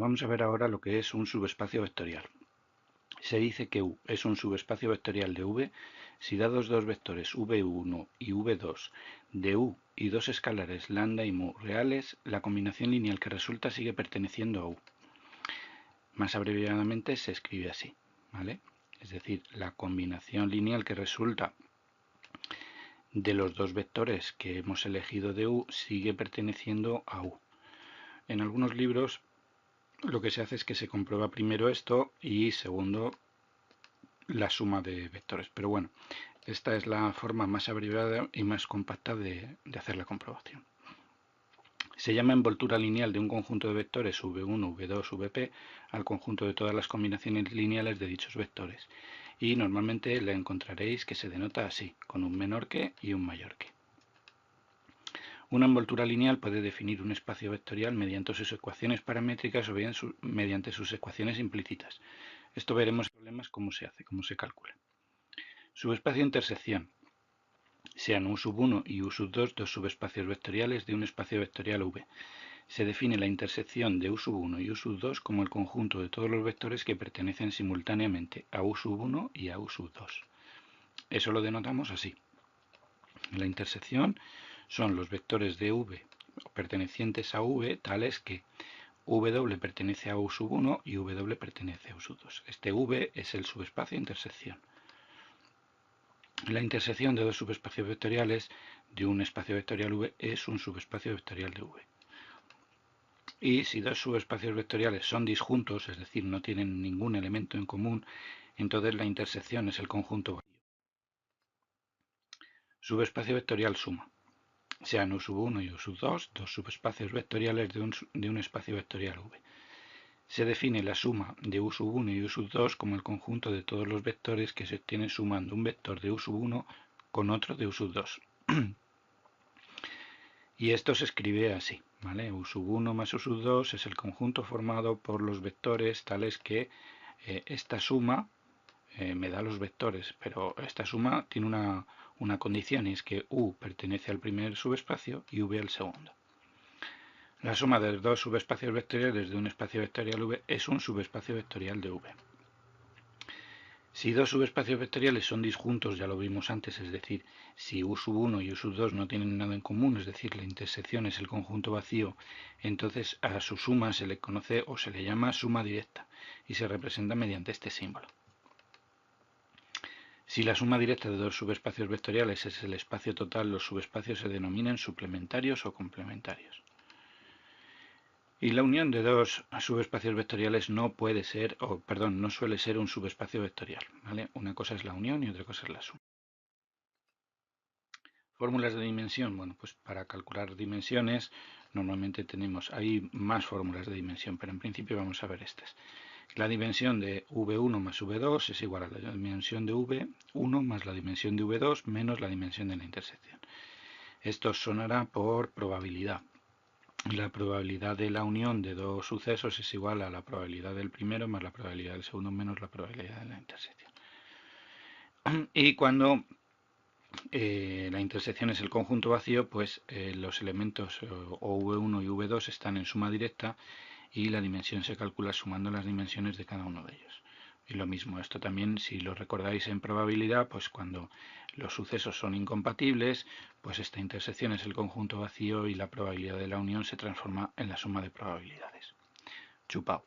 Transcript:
vamos a ver ahora lo que es un subespacio vectorial. Se dice que U es un subespacio vectorial de V si dados dos vectores V1 y V2 de U y dos escalares lambda y mu reales, la combinación lineal que resulta sigue perteneciendo a U. Más abreviadamente se escribe así, ¿vale? Es decir, la combinación lineal que resulta de los dos vectores que hemos elegido de U sigue perteneciendo a U. En algunos libros lo que se hace es que se comprueba primero esto y segundo la suma de vectores. Pero bueno, esta es la forma más abreviada y más compacta de hacer la comprobación. Se llama envoltura lineal de un conjunto de vectores v1, v2, vp al conjunto de todas las combinaciones lineales de dichos vectores. Y normalmente la encontraréis que se denota así, con un menor que y un mayor que. Una envoltura lineal puede definir un espacio vectorial mediante sus ecuaciones paramétricas o bien mediante sus ecuaciones implícitas. Esto veremos en problemas cómo se hace, cómo se calcula. Subespacio de intersección. Sean U1 y U2 dos subespacios vectoriales de un espacio vectorial V. Se define la intersección de U1 y U2 como el conjunto de todos los vectores que pertenecen simultáneamente a U1 y a U2. Eso lo denotamos así. La intersección son los vectores de V pertenecientes a V tales que W pertenece a U1 y W pertenece a U2. Este V es el subespacio de intersección. La intersección de dos subespacios vectoriales de un espacio vectorial V es un subespacio vectorial de V. Y si dos subespacios vectoriales son disjuntos, es decir, no tienen ningún elemento en común, entonces la intersección es el conjunto vacío. Subespacio vectorial suma. Sean U1 y U2 dos subespacios vectoriales de un espacio vectorial V. Se define la suma de U1 y U2 como el conjunto de todos los vectores que se obtienen sumando un vector de U1 con otro de U2. Y esto se escribe así, ¿vale? U1 más U2 es el conjunto formado por los vectores tales que esta suma me da los vectores, pero esta suma tiene una condición y es que U pertenece al primer subespacio y V al segundo. La suma de dos subespacios vectoriales de un espacio vectorial V es un subespacio vectorial de V. Si dos subespacios vectoriales son disjuntos, ya lo vimos antes, es decir, si U1 y U2 no tienen nada en común, es decir, la intersección es el conjunto vacío, entonces a su suma se le conoce o se le llama suma directa y se representa mediante este símbolo. Si la suma directa de dos subespacios vectoriales es el espacio total, los subespacios se denominan suplementarios o complementarios. Y la unión de dos subespacios vectoriales no suele ser un subespacio vectorial, ¿vale? Una cosa es la unión y otra cosa es la suma. Fórmulas de dimensión. Bueno, pues para calcular dimensiones normalmente hay más fórmulas de dimensión, pero en principio vamos a ver estas. La dimensión de V1 más V2 es igual a la dimensión de V1 más la dimensión de V2 menos la dimensión de la intersección. Esto sonará por probabilidad. La probabilidad de la unión de dos sucesos es igual a la probabilidad del primero más la probabilidad del segundo menos la probabilidad de la intersección. Y cuando la intersección es el conjunto vacío, pues los elementos o V1 y V2 están en suma directa y la dimensión se calcula sumando las dimensiones de cada uno de ellos. Y lo mismo, esto también, si lo recordáis en probabilidad, pues cuando los sucesos son incompatibles, pues esta intersección es el conjunto vacío y la probabilidad de la unión se transforma en la suma de probabilidades. Chupao.